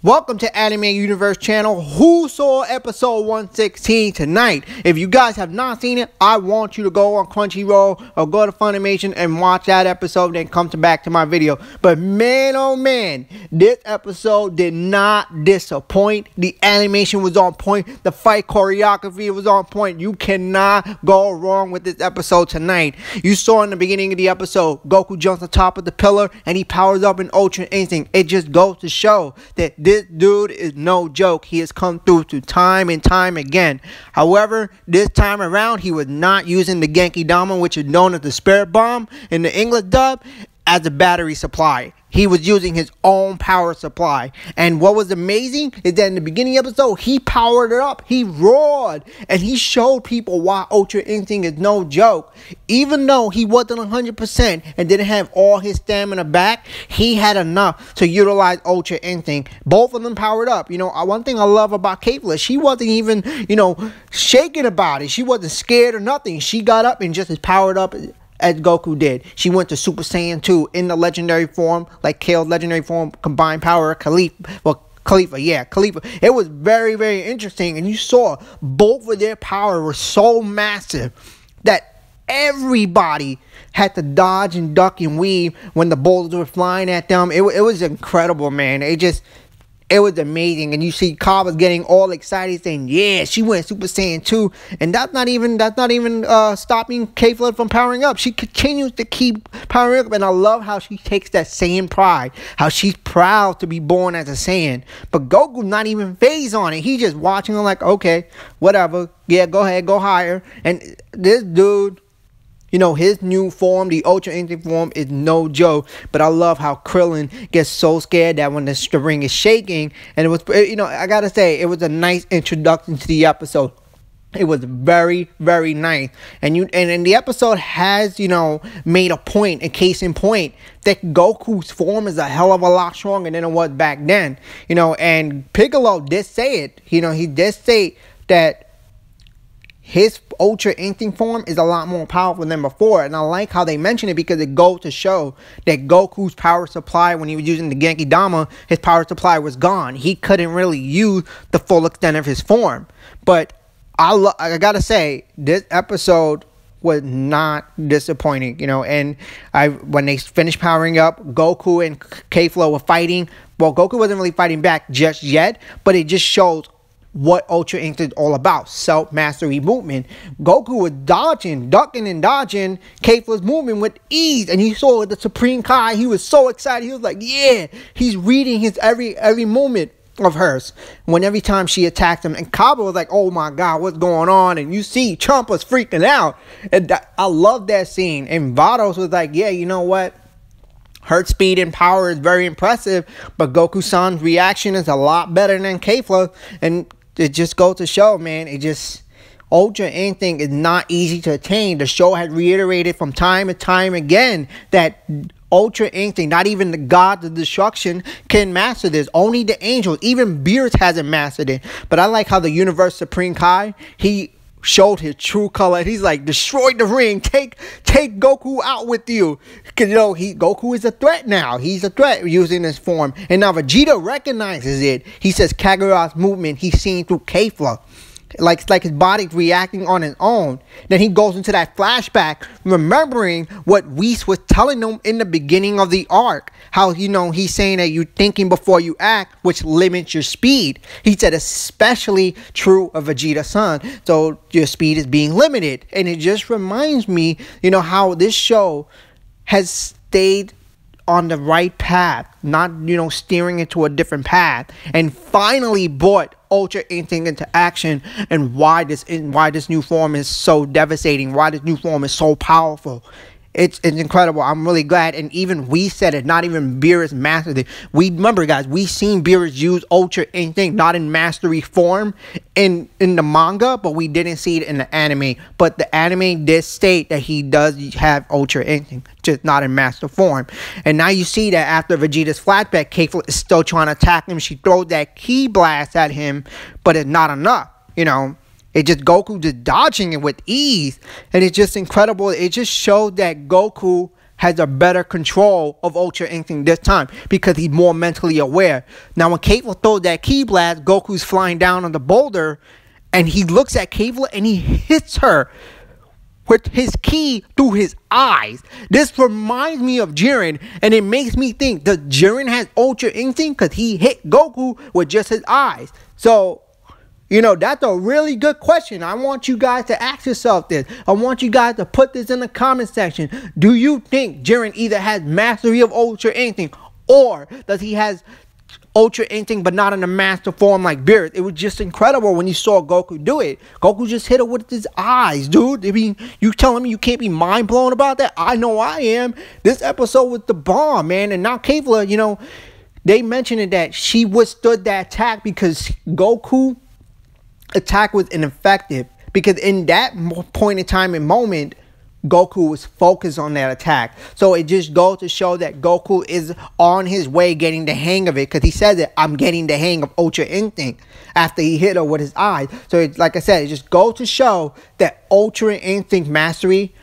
Welcome to Anime Universe channel. Who saw episode 116 tonight? If you guys have not seen it, I want you to go on Crunchyroll or go to Funimation and watch that episode, then come back to my video. But man, oh man, this episode did not disappoint. The animation was on point. The fight choreography was on point. You cannot go wrong with this episode tonight. You saw in the beginning of the episode, Goku jumps on top of the pillar and he powers up an Ultra Instinct. It just goes to show that this dude is no joke. He has come through to time and time again. However, this time around, he was not using the Genki Dama, which is known as the Spirit Bomb in the English dub, as a battery supply. He was using his own power supply. And what was amazing is that in the beginning of the episode, he powered it up. He roared. And he showed people why Ultra Instinct is no joke. Even though he wasn't 100% and didn't have all his stamina back, he had enough to utilize Ultra Instinct. Both of them powered up. You know, one thing I love about Kefla, she wasn't even, shaking about it. She wasn't scared or nothing. She got up and just as powered up as Goku did. She went to Super Saiyan 2 in the legendary form, like Kale's legendary form, combined power, Khalifa. It was very, very interesting, and you saw both of their power were so massive that everybody had to dodge and duck and weave when the boulders were flying at them. It was incredible, man. It was amazing, and you see Kaba's getting all excited, saying, "Yeah, she went Super Saiyan 2," and that's not even stopping Kefla from powering up. She continues to keep powering up, and I love how she takes that Saiyan pride, how she's proud to be born as a Saiyan. But Goku's not even phased on it. He's just watching her like, okay, whatever, yeah, go ahead, go higher. And this dude, his new form, the Ultra Instinct form, is no joke. But I love how Krillin gets so scared that when the ring is shaking, and it was, I gotta say, it was a nice introduction to the episode. It was very, very nice. And the episode has, made a point, a case in point, that Goku's form is a hell of a lot stronger than it was back then. And Piccolo did say it. He did say that his Ultra Instinct form is a lot more powerful than before. And I like how they mention it because it goes to show that Goku's power supply, when he was using the Genki Dama, his power supply was gone. He couldn't really use the full extent of his form. But I gotta say, this episode was not disappointing, and when they finished powering up, Goku and Kefla were fighting. Well, Goku wasn't really fighting back just yet, but it just shows what Ultra Instinct is all about. Self-mastery movement. Goku was ducking and dodging Kefla's movement with ease. And he saw the Supreme Kai. He was so excited. He was like, yeah, he's reading his every movement of hers. Every time she attacked him. And Kaba was like, oh my God, what's going on? And you see Champa's freaking out. And I love that scene. And Vados was like, yeah, you know what? Her speed and power is very impressive, but Goku-san's reaction is a lot better than Kefla. And it just goes to show, man, Ultra Instinct is not easy to attain. The show has reiterated from time and time again that Ultra Instinct, not even the gods of destruction, can master this. Only the angels, even Beerus hasn't mastered it. But I like how the Universe Supreme Kai, he showed his true color. He's like, destroy the ring, take Goku out with you, because Goku is a threat now. He's a threat using this form, and now Vegeta recognizes it. He says Kaguya's movement he's seen through Kefla, like his body's reacting on its own. Then he goes into that flashback, remembering what Whis was telling him in the beginning of the arc. How, he's saying that you're thinking before you act, which limits your speed. He said especially true of Vegeta's son. So your speed is being limited. And it just reminds me, how this show has stayed on the right path, not, steering into a different path, and finally brought Ultra Instinct into action, and why this new form is so devastating, why this new form is so powerful. It's incredible. I'm really glad. And even we said it, not even Beerus mastered it. Remember, guys, we seen Beerus use Ultra Instinct, not in mastery form in the manga, but we didn't see it in the anime. But the anime did state that he does have Ultra Instinct, just not in master form. And now you see that after Vegeta's flashback, Kefla is still trying to attack him. She throws that ki blast at him, but it's not enough, It just Goku just dodging it with ease. And it's just incredible. It just showed that Goku has a better control of Ultra Instinct this time because he's more mentally aware. Now, when Kefla throws that Ki Blast, Goku's flying down on the boulder, and he looks at Kefla and he hits her with his ki through his eyes. This reminds me of Jiren, and it makes me think, does Jiren has Ultra Instinct because he hit Goku with just his eyes? So, you know, that's a really good question. I want you guys to ask yourself this. I want you guys to put this in the comment section. Do you think Jiren either has mastery of Ultra Instinct, or does he has Ultra Instinct but not in a master form like Beerus? It was just incredible when you saw Goku do it. Goku just hit it with his eyes, dude. I mean, you telling me you can't be mind blown about that? I know I am. This episode was the bomb, man. And now Kefla, you know, they mentioned that she withstood that attack because Goku attack was ineffective, because in that point in time and moment, Goku was focused on that attack. So it just goes to show that Goku is on his way getting the hang of it, because he said that I'm getting the hang of Ultra Instinct after he hit her with his eyes. So it's, like I said, it just goes to show that Ultra Instinct mastery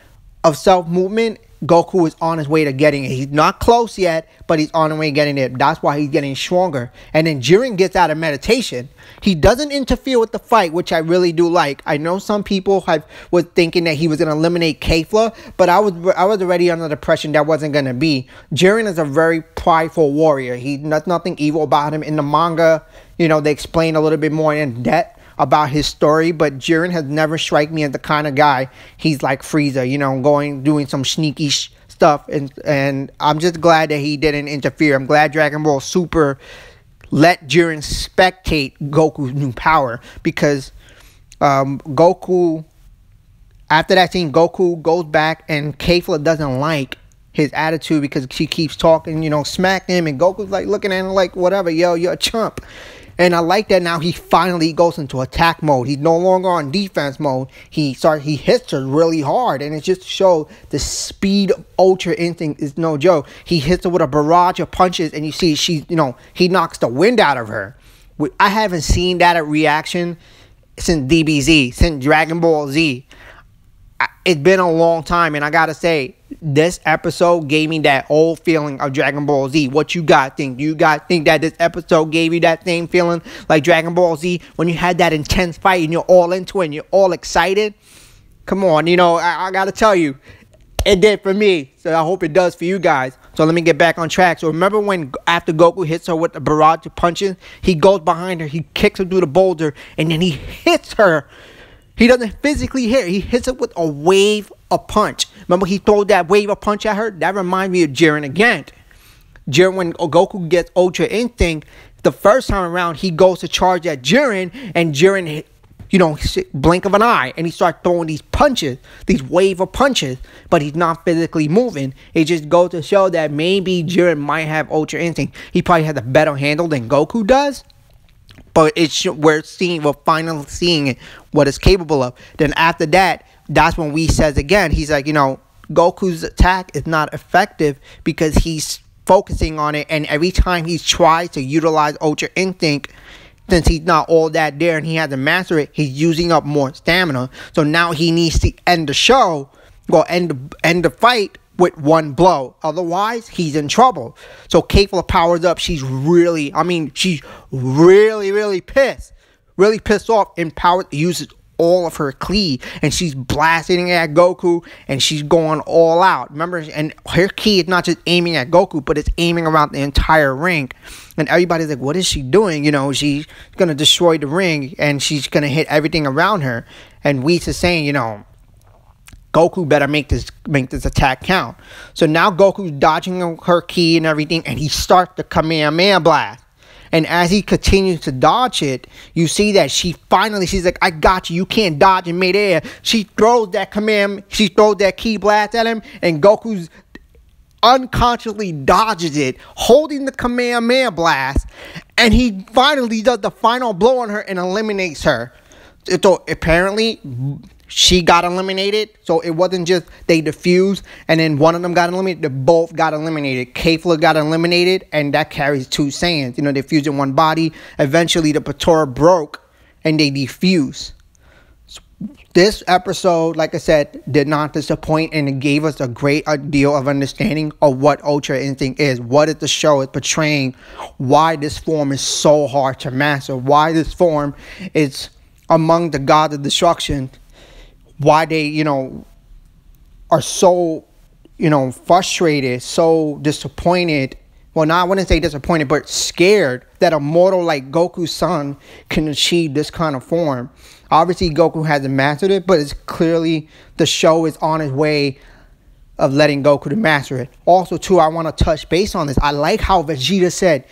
of self-movement, Goku is on his way to getting it. He's not close yet, but he's on the way to getting it. That's why he's getting stronger. And then Jiren gets out of meditation. He doesn't interfere with the fight, which I really do like. I know some people was thinking that he was going to eliminate Kefla, but I was already under the impression that wasn't going to be. Jiren is a very prideful warrior. There's nothing evil about him. In the manga, you know, they explain a little bit more in depth about his story, but Jiren has never struck me as the kind of guy. He's like Frieza, you know, doing some sneaky stuff, and I'm just glad that he didn't interfere. I'm glad Dragon Ball Super let Jiren spectate Goku's new power, because Goku, after that scene, Goku goes back, and Kefla doesn't like his attitude because she keeps talking, you know, smack him, and Goku's like looking at him like, whatever, yo, you're a chump. And I like that now he finally goes into attack mode. He's no longer on defense mode. He hits her really hard, and it just shows the speed of Ultra Instinct is no joke. He hits her with a barrage of punches, and you see he knocks the wind out of her. I haven't seen that reaction since DBZ, since Dragon Ball Z. It's been a long time, and I gotta say, this episode gave me that old feeling of Dragon Ball Z. What you guys think? Do you guys think that this episode gave you that same feeling like Dragon Ball Z, when you had that intense fight and you're all into it and you're all excited? Come on, you know, I gotta tell you, it did for me. So I hope it does for you guys. So let me get back on track. So remember when after Goku hits her with the barrage of punches, he goes behind her, he kicks her through the boulder, and then he hits her. He doesn't physically hit her. He hits it with a wave of punch. Remember he threw that wave of punch at her? That reminds me of Jiren again. Jiren, when Goku gets Ultra Instinct, the first time around, he goes to charge at Jiren, and Jiren, you know, blink of an eye, and he starts throwing these punches, these wave of punches, but he's not physically moving. It just goes to show that maybe Jiren might have Ultra Instinct. He probably has a better handle than Goku does. But we're finally seeing it, what it's capable of. Then after that, that's when we says again, he's like, you know, Goku's attack is not effective because he's focusing on it, and every time he tries to utilize Ultra Instinct, since he's not all that there and he has to master it, he's using up more stamina. So now he needs to end the show, or end the fight with one blow. Otherwise, he's in trouble. So Kefla powers up. She's really pissed. Really pissed off, and uses all of her ki, and she's blasting at Goku, and she's going all out. Remember, and her ki is not just aiming at Goku, but it's aiming around the entire ring. And everybody's like, what is she doing? You know, she's going to destroy the ring, and she's going to hit everything around her. And Whis is saying, you know, Goku better make this attack count. So now Goku's dodging her ki and everything, and he starts the Kamehameha blast. And as he continues to dodge it, you see that she's like, I got you. You can't dodge in midair. She throws that ki blast at him, and Goku's unconsciously dodges it, holding the Kamehameha blast, and he finally does the final blow on her and eliminates her. So apparently she got eliminated, so it wasn't just they defused and then one of them got eliminated. They both got eliminated. Kefla got eliminated, and that carries two Saiyans. You know, they fused in one body. Eventually, the Patora broke, and they defused. This episode, like I said, did not disappoint, and it gave us a great deal of understanding of what Ultra Instinct is, what the show is portraying, why this form is so hard to master, why this form is among the gods of destruction, why they, are so, frustrated, so disappointed. Well, I wouldn't say disappointed, but scared that a mortal like Goku's son can achieve this kind of form. Obviously, Goku hasn't mastered it, but it's clearly the show is on its way of letting Goku to master it. Also, too, I want to touch base on this. I like how Vegeta said,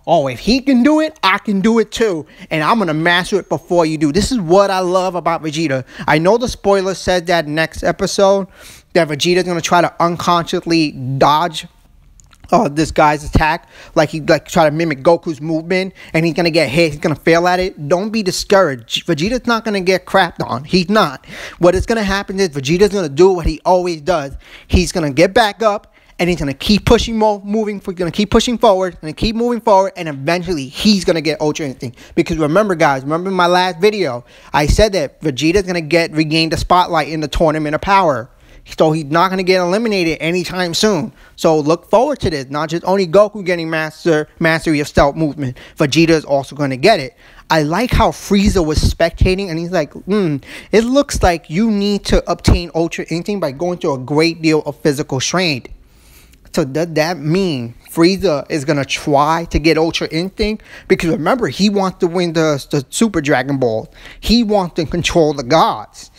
oh, if he can do it, I can do it too. And I'm going to master it before you do. This is what I love about Vegeta. I know the spoiler said that next episode, that Vegeta's going to try to unconsciously dodge this guy's attack, like he try to mimic Goku's movement, and he's gonna get hit, he's gonna fail at it. Don't be discouraged. Vegeta's not gonna get crapped on. He's not. What is gonna happen is Vegeta's gonna do what he always does. He's gonna get back up, and he's gonna keep pushing gonna keep pushing forward, and keep moving forward, and eventually he's gonna get Ultra Instinct. Because remember, guys, remember my last video, I said that Vegeta's gonna regain the spotlight in the Tournament of Power. So he's not going to get eliminated anytime soon. So look forward to this. Not just only Goku getting mastery of stealth movement. Vegeta is also going to get it. I like how Frieza was spectating, and he's like, it looks like you need to obtain Ultra Instinct by going through a great deal of physical strain. So does that mean Frieza is going to try to get Ultra Instinct? Because remember, he wants to win the Super Dragon Ball. He wants to control the gods.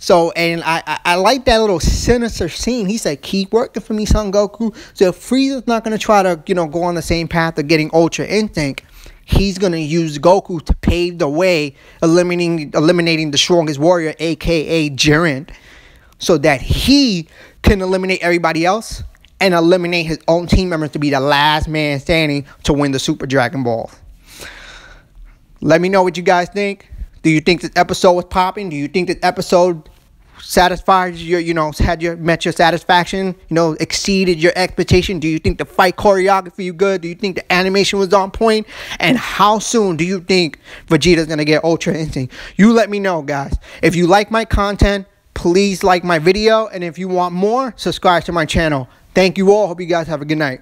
So, and I like that little sinister scene. He said, keep working for me, Son Goku. So if Frieza's not going to try to, go on the same path of getting Ultra Instinct, he's going to use Goku to pave the way, eliminating the strongest warrior, a.k.a. Jiren, so that he can eliminate everybody else and eliminate his own team members to be the last man standing to win the Super Dragon Ball. Let me know what you guys think. Do you think this episode was popping? Do you think this episode satisfied your, met your satisfaction, exceeded your expectation? Do you think the fight choreography was good? Do you think the animation was on point? And how soon do you think Vegeta's going to get Ultra Instinct? You let me know, guys. If you like my content, please like my video. And if you want more, subscribe to my channel. Thank you all. Hope you guys have a good night.